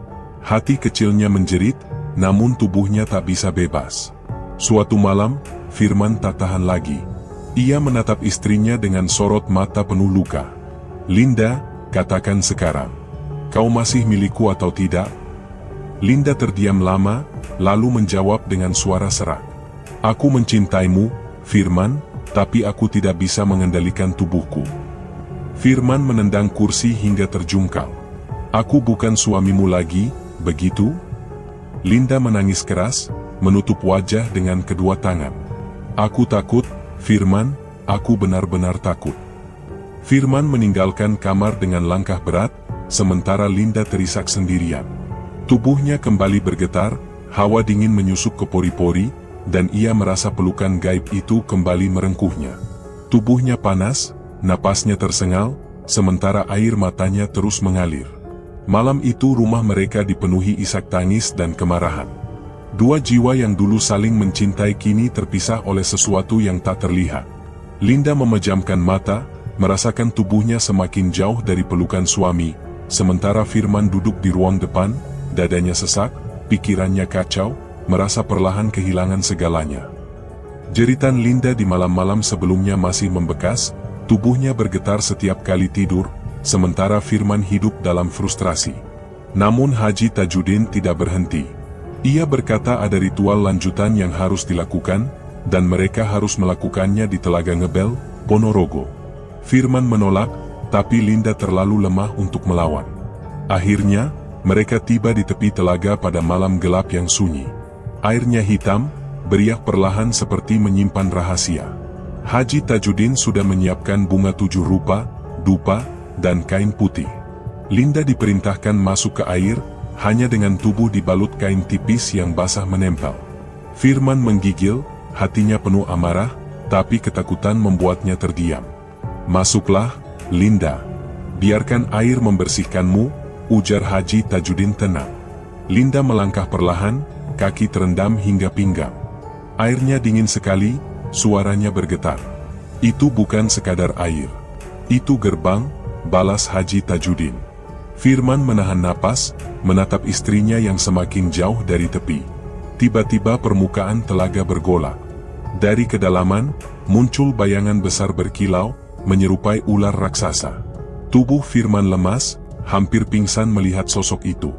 Hati kecilnya menjerit, namun tubuhnya tak bisa bebas. Suatu malam, Firman tak tahan lagi. Ia menatap istrinya dengan sorot mata penuh luka. "Linda, katakan sekarang, kau masih milikku atau tidak?" Linda terdiam lama, lalu menjawab dengan suara serak. "Aku mencintaimu, Firman, tapi aku tidak bisa mengendalikan tubuhku." Firman menendang kursi hingga terjungkal. "Aku bukan suamimu lagi, begitu?" Linda menangis keras, menutup wajah dengan kedua tangan. "Aku takut, Firman, aku benar-benar takut." Firman meninggalkan kamar dengan langkah berat, sementara Linda terisak sendirian. Tubuhnya kembali bergetar, hawa dingin menyusup ke pori-pori, dan ia merasa pelukan gaib itu kembali merengkuhnya. Tubuhnya panas, napasnya tersengal, sementara air matanya terus mengalir. Malam itu rumah mereka dipenuhi isak tangis dan kemarahan. Dua jiwa yang dulu saling mencintai kini terpisah oleh sesuatu yang tak terlihat. Linda memejamkan mata, merasakan tubuhnya semakin jauh dari pelukan suami, sementara Firman duduk di ruang depan, dadanya sesak, pikirannya kacau, merasa perlahan kehilangan segalanya. Jeritan Linda di malam-malam sebelumnya masih membekas, tubuhnya bergetar setiap kali tidur, sementara Firman hidup dalam frustrasi. Namun Haji Tajudin tidak berhenti. Ia berkata ada ritual lanjutan yang harus dilakukan, dan mereka harus melakukannya di Telaga Ngebel, Ponorogo. Firman menolak, tapi Linda terlalu lemah untuk melawan. Akhirnya, mereka tiba di tepi telaga pada malam gelap yang sunyi. Airnya hitam, beriak perlahan seperti menyimpan rahasia. Haji Tajudin sudah menyiapkan bunga 7 rupa, dupa, dan kain putih. Linda diperintahkan masuk ke air, hanya dengan tubuh dibalut kain tipis yang basah menempel. Firman menggigil, hatinya penuh amarah, tapi ketakutan membuatnya terdiam. "Masuklah, Linda. Biarkan air membersihkanmu," ujar Haji Tajudin tenang. Linda melangkah perlahan, kaki terendam hingga pinggang. Airnya dingin sekali, suaranya bergetar. Itu bukan sekadar air. Itu gerbang, balas Haji Tajudin. Firman menahan napas, menatap istrinya yang semakin jauh dari tepi. Tiba-tiba permukaan telaga bergolak. Dari kedalaman, muncul bayangan besar berkilau, menyerupai ular raksasa. Tubuh Firman lemas, hampir pingsan melihat sosok itu.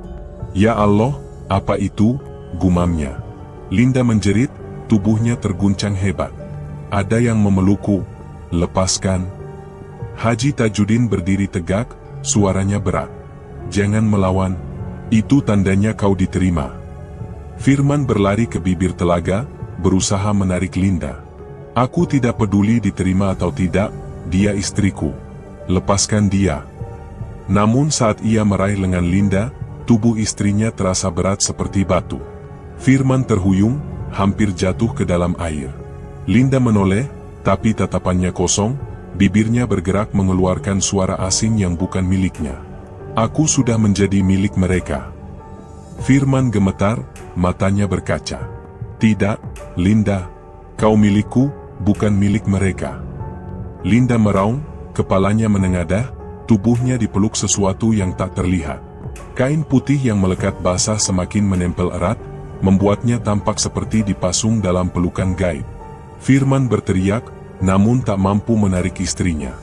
Ya Allah, apa itu? Gumamnya. Linda menjerit, tubuhnya terguncang hebat. Ada yang memelukku. Lepaskan. Haji Tajudin berdiri tegak, suaranya berat. Jangan melawan. Itu tandanya kau diterima. Firman berlari ke bibir telaga, berusaha menarik Linda. Aku tidak peduli diterima atau tidak, dia istriku. Lepaskan dia. Namun saat ia meraih lengan Linda, tubuh istrinya terasa berat seperti batu. Firman terhuyung, hampir jatuh ke dalam air. Linda menoleh, tapi tatapannya kosong, bibirnya bergerak mengeluarkan suara asing yang bukan miliknya. Aku sudah menjadi milik mereka. Firman gemetar, matanya berkaca. Tidak, Linda. Kau milikku, bukan milik mereka. Linda meraung, kepalanya menengadah, tubuhnya dipeluk sesuatu yang tak terlihat. Kain putih yang melekat basah semakin menempel erat, membuatnya tampak seperti dipasung dalam pelukan gaib. Firman berteriak, namun tak mampu menarik istrinya.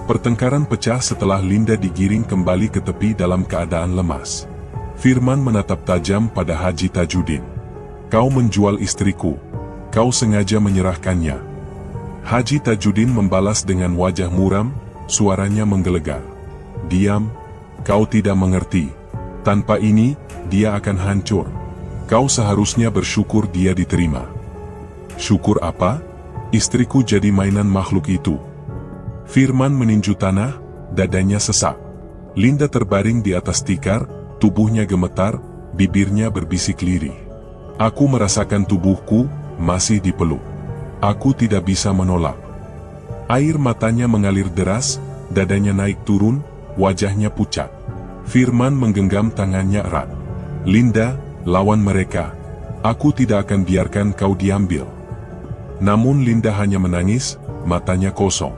Pertengkaran pecah setelah Linda digiring kembali ke tepi dalam keadaan lemas. Firman menatap tajam pada Haji Tajudin. Kau menjual istriku. Kau sengaja menyerahkannya. Haji Tajudin membalas dengan wajah muram, suaranya menggelegar. Diam, kau tidak mengerti. Tanpa ini, dia akan hancur. Kau seharusnya bersyukur dia diterima. Syukur apa? Istriku jadi mainan makhluk itu. Firman meninju tanah, dadanya sesak. Linda terbaring di atas tikar, tubuhnya gemetar, bibirnya berbisik lirih. Aku merasakan tubuhku, masih dipeluk. Aku tidak bisa menolak. Air matanya mengalir deras, dadanya naik turun, wajahnya pucat. Firman menggenggam tangannya erat. Linda, lawan mereka. Aku tidak akan biarkan kau diambil. Namun Linda hanya menangis, matanya kosong.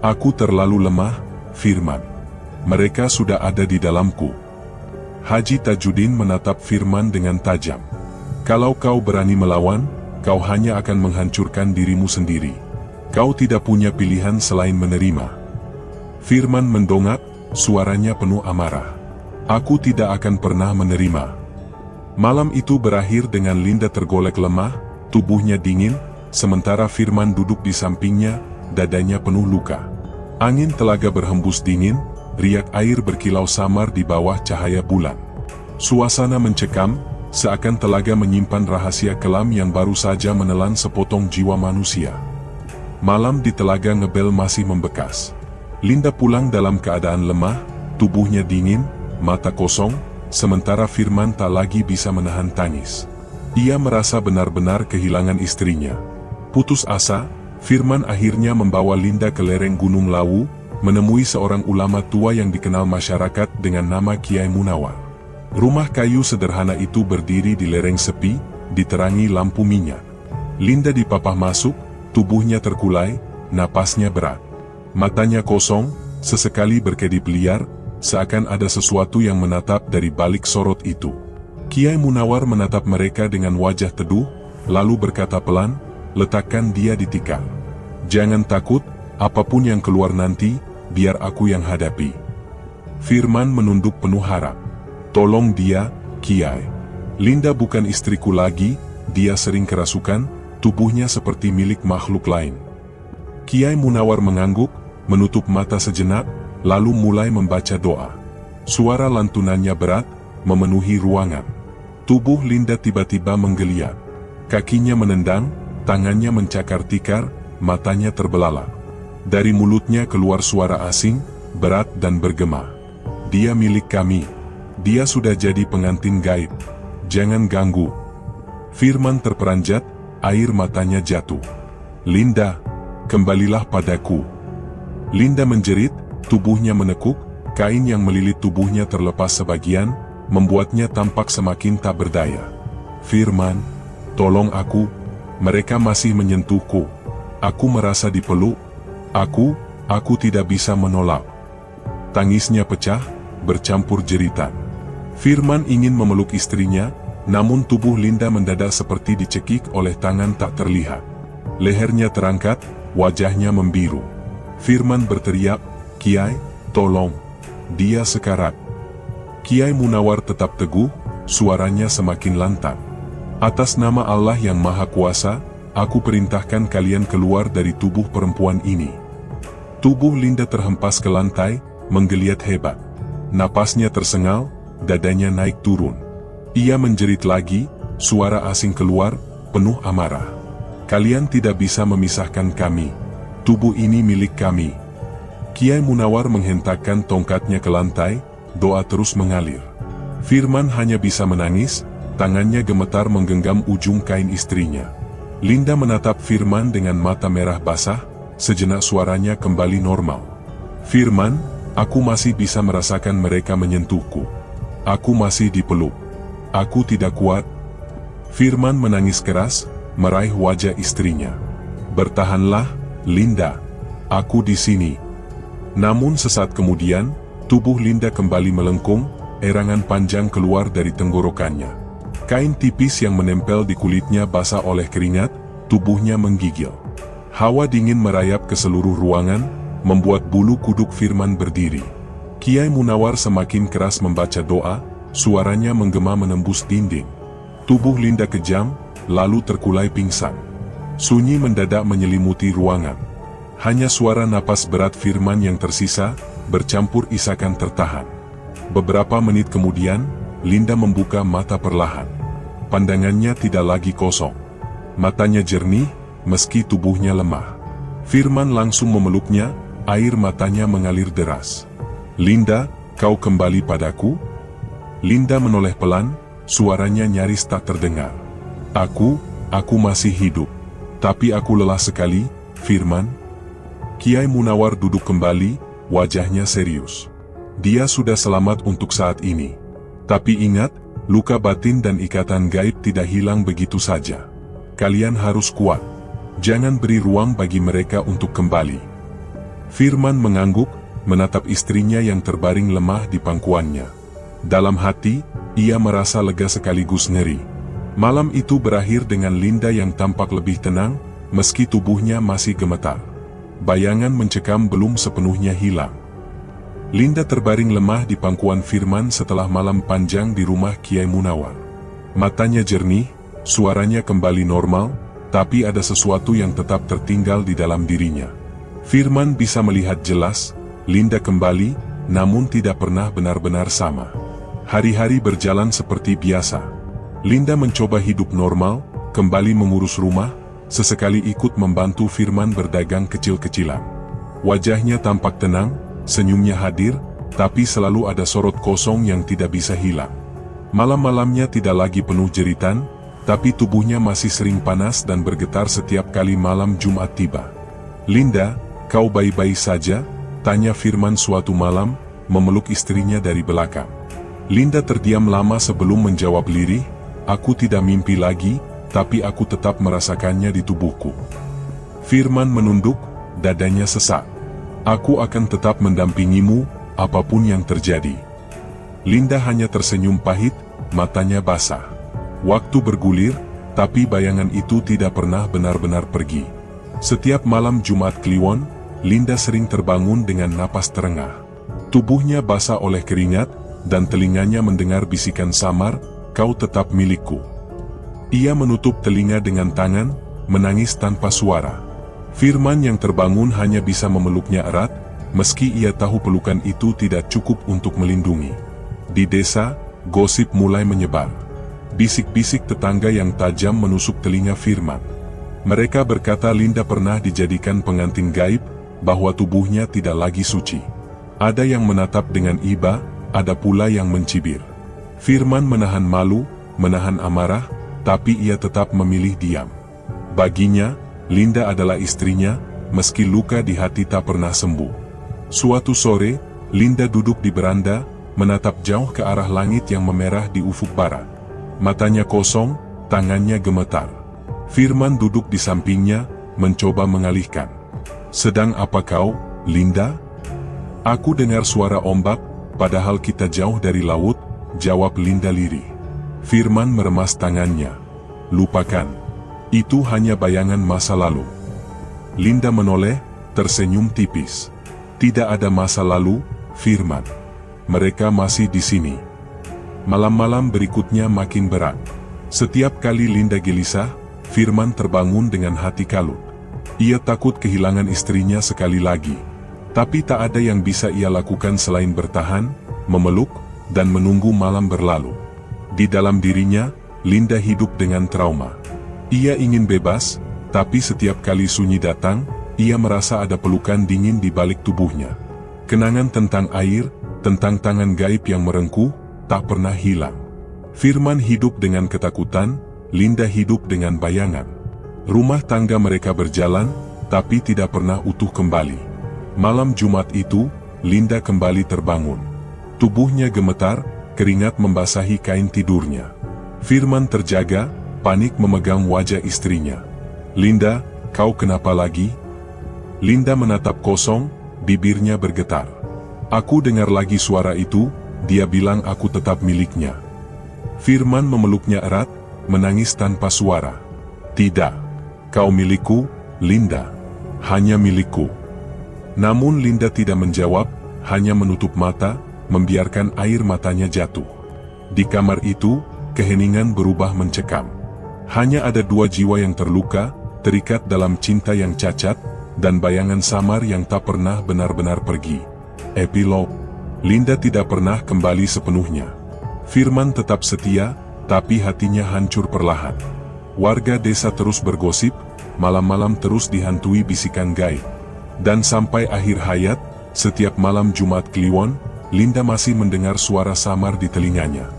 Aku terlalu lemah, Firman. Mereka sudah ada di dalamku. Haji Tajudin menatap Firman dengan tajam. Kalau kau berani melawan, kau hanya akan menghancurkan dirimu sendiri. Kau tidak punya pilihan selain menerima. Firman mendongak, suaranya penuh amarah. Aku tidak akan pernah menerima. Malam itu berakhir dengan Linda tergolek lemah, tubuhnya dingin, sementara Firman duduk di sampingnya, dadanya penuh luka. Angin telaga berhembus dingin, riak air berkilau samar di bawah cahaya bulan. Suasana mencekam, seakan telaga menyimpan rahasia kelam yang baru saja menelan sepotong jiwa manusia. Malam di telaga ngebel masih membekas. Linda pulang dalam keadaan lemah, tubuhnya dingin, mata kosong, sementara Firman tak lagi bisa menahan tangis. Ia merasa benar-benar kehilangan istrinya. Putus asa, Firman akhirnya membawa Linda ke lereng Gunung Lawu, menemui seorang ulama tua yang dikenal masyarakat dengan nama Kiai Munawar. Rumah kayu sederhana itu berdiri di lereng sepi, diterangi lampu minyak. Linda dipapah masuk, tubuhnya terkulai, napasnya berat. Matanya kosong, sesekali berkedip liar, seakan ada sesuatu yang menatap dari balik sorot itu. Kiai Munawar menatap mereka dengan wajah teduh, lalu berkata pelan, letakkan dia di tikar. Jangan takut, apapun yang keluar nanti, biar aku yang hadapi. Firman menunduk penuh harap. Tolong dia, Kiai. Linda bukan istriku lagi, dia sering kerasukan, tubuhnya seperti milik makhluk lain. Kiai Munawar mengangguk, menutup mata sejenak, lalu mulai membaca doa. Suara lantunannya berat, memenuhi ruangan. Tubuh Linda tiba-tiba menggeliat. Kakinya menendang, tangannya mencakar tikar, matanya terbelalak. Dari mulutnya keluar suara asing, berat dan bergema. Dia milik kami. Dia sudah jadi pengantin gaib. Jangan ganggu. Firman terperanjat, air matanya jatuh. Linda, kembalilah padaku. Linda menjerit, tubuhnya menekuk, Kain yang melilit tubuhnya terlepas sebagian, membuatnya tampak semakin tak berdaya. "Firman, tolong aku, mereka masih menyentuhku. Aku merasa dipeluk. Aku tidak bisa menolak." Tangisnya pecah, bercampur jeritan. Firman ingin memeluk istrinya, namun tubuh Linda mendadak seperti dicekik oleh tangan tak terlihat. Lehernya terangkat, wajahnya membiru. Firman berteriak, "Kiai, tolong, dia sekarat." Kiai Munawar tetap teguh, suaranya semakin lantang. "Atas nama Allah yang Maha Kuasa, aku perintahkan kalian keluar dari tubuh perempuan ini." Tubuh Linda terhempas ke lantai, menggeliat hebat. Napasnya tersengal, dadanya naik turun. Ia menjerit lagi, suara asing keluar, penuh amarah. "Kalian tidak bisa memisahkan kami. Tubuh ini milik kami." Kiai Munawar menghentakkan tongkatnya ke lantai, doa terus mengalir. Firman hanya bisa menangis, tangannya gemetar menggenggam ujung kain istrinya. Linda menatap Firman dengan mata merah basah, sejenak suaranya kembali normal. "Firman, aku masih bisa merasakan mereka menyentuhku. Aku masih dipeluk. Aku tidak kuat." Firman menangis keras, meraih wajah istrinya. "Bertahanlah, Linda. Aku di sini." Namun sesaat kemudian, tubuh Linda kembali melengkung, erangan panjang keluar dari tenggorokannya. Kain tipis yang menempel di kulitnya basah oleh keringat, tubuhnya menggigil. Hawa dingin merayap ke seluruh ruangan, membuat bulu kuduk Firman berdiri. Kiai Munawar semakin keras membaca doa, suaranya menggema menembus dinding. Tubuh Linda kejam, lalu terkulai pingsan. Sunyi mendadak menyelimuti ruangan. Hanya suara napas berat Firman yang tersisa, bercampur isakan tertahan. Beberapa menit kemudian, Linda membuka mata perlahan. Pandangannya tidak lagi kosong. Matanya jernih, meski tubuhnya lemah. Firman langsung memeluknya, air matanya mengalir deras. "Linda, kau kembali padaku?" Linda menoleh pelan, suaranya nyaris tak terdengar. Aku masih hidup. Tapi aku lelah sekali, Firman." Kiai Munawar duduk kembali, wajahnya serius. "Dia sudah selamat untuk saat ini. Tapi ingat, luka batin dan ikatan gaib tidak hilang begitu saja. Kalian harus kuat. Jangan beri ruang bagi mereka untuk kembali." Firman mengangguk, menatap istrinya yang terbaring lemah di pangkuannya. Dalam hati, ia merasa lega sekaligus ngeri. Malam itu berakhir dengan Linda yang tampak lebih tenang, meski tubuhnya masih gemetar. Bayangan mencekam belum sepenuhnya hilang. Linda terbaring lemah di pangkuan Firman setelah malam panjang di rumah Kiai Munawar. Matanya jernih, suaranya kembali normal, tapi ada sesuatu yang tetap tertinggal di dalam dirinya. Firman bisa melihat jelas, Linda kembali, namun tidak pernah benar-benar sama. Hari-hari berjalan seperti biasa. Linda mencoba hidup normal, kembali mengurus rumah, sesekali ikut membantu Firman berdagang kecil-kecilan. Wajahnya tampak tenang, senyumnya hadir, tapi selalu ada sorot kosong yang tidak bisa hilang. Malam-malamnya tidak lagi penuh jeritan, tapi tubuhnya masih sering panas dan bergetar setiap kali malam Jumat tiba. "Linda, kau baik-baik saja?" tanya Firman suatu malam, memeluk istrinya dari belakang. Linda terdiam lama sebelum menjawab lirih, "Aku tidak mimpi lagi, tapi aku tetap merasakannya di tubuhku." Firman menunduk, dadanya sesak. "Aku akan tetap mendampingimu, apapun yang terjadi." Linda hanya tersenyum pahit, matanya basah. Waktu bergulir, tapi bayangan itu tidak pernah benar-benar pergi. Setiap malam Jumat Kliwon, Linda sering terbangun dengan napas terengah. Tubuhnya basah oleh keringat, dan telinganya mendengar bisikan samar, "Kau tetap milikku." Ia menutup telinga dengan tangan, menangis tanpa suara. Firman yang terbangun hanya bisa memeluknya erat, meski ia tahu pelukan itu tidak cukup untuk melindungi. Di desa, gosip mulai menyebar. Bisik-bisik tetangga yang tajam menusuk telinga Firman. Mereka berkata Linda pernah dijadikan pengantin gaib, bahwa tubuhnya tidak lagi suci. Ada yang menatap dengan iba, ada pula yang mencibir. Firman menahan malu, menahan amarah, tapi ia tetap memilih diam. Baginya, Linda adalah istrinya, meski luka di hati tak pernah sembuh. Suatu sore, Linda duduk di beranda, menatap jauh ke arah langit yang memerah di ufuk barat. Matanya kosong, tangannya gemetar. Firman duduk di sampingnya, mencoba mengalihkan. "Sedang apa kau, Linda?" "Aku dengar suara ombak, padahal kita jauh dari laut," jawab Linda lirih. Firman meremas tangannya. "Lupakan. Itu hanya bayangan masa lalu." Linda menoleh, tersenyum tipis. "Tidak ada masa lalu, Firman. Mereka masih di sini." Malam-malam berikutnya makin berat. Setiap kali Linda gelisah, Firman terbangun dengan hati kalut. Ia takut kehilangan istrinya sekali lagi. Tapi tak ada yang bisa ia lakukan selain bertahan, memeluk, dan menunggu malam berlalu. Di dalam dirinya, Linda hidup dengan trauma. Ia ingin bebas, tapi setiap kali sunyi datang, ia merasa ada pelukan dingin di balik tubuhnya. Kenangan tentang air, tentang tangan gaib yang merengkuh, tak pernah hilang. Firman hidup dengan ketakutan, Linda hidup dengan bayangan. Rumah tangga mereka berjalan, tapi tidak pernah utuh kembali. Malam Jumat itu, Linda kembali terbangun. Tubuhnya gemetar, keringat membasahi kain tidurnya. Firman terjaga, panik memegang wajah istrinya. "Linda, kau kenapa lagi?" Linda menatap kosong, bibirnya bergetar. "Aku dengar lagi suara itu, dia bilang aku tetap miliknya." Firman memeluknya erat, menangis tanpa suara. "Tidak. Kau milikku, Linda. Hanya milikku." Namun Linda tidak menjawab, hanya menutup mata, membiarkan air matanya jatuh. Di kamar itu, keheningan berubah mencekam. Hanya ada dua jiwa yang terluka, terikat dalam cinta yang cacat, dan bayangan samar yang tak pernah benar-benar pergi. Epilog. Linda tidak pernah kembali sepenuhnya. Firman tetap setia, tapi hatinya hancur perlahan. Warga desa terus bergosip, malam-malam terus dihantui bisikan gaib. Dan sampai akhir hayat, setiap malam Jumat Kliwon, Linda masih mendengar suara samar di telinganya.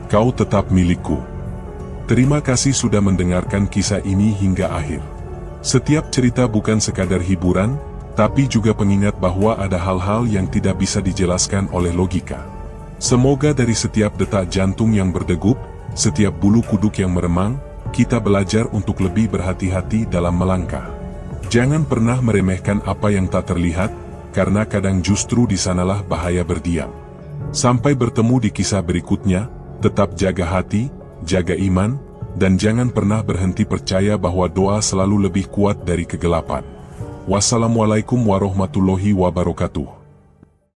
"Kau tetap milikku." Terima kasih sudah mendengarkan kisah ini hingga akhir. Setiap cerita bukan sekadar hiburan, tapi juga pengingat bahwa ada hal-hal yang tidak bisa dijelaskan oleh logika. Semoga dari setiap detak jantung yang berdegup, setiap bulu kuduk yang meremang, kita belajar untuk lebih berhati-hati dalam melangkah. Jangan pernah meremehkan apa yang tak terlihat, karena kadang justru di sanalah bahaya berdiam. Sampai bertemu di kisah berikutnya, tetap jaga hati, jaga iman, dan jangan pernah berhenti percaya bahwa doa selalu lebih kuat dari kegelapan. Wassalamualaikum warahmatullahi wabarakatuh.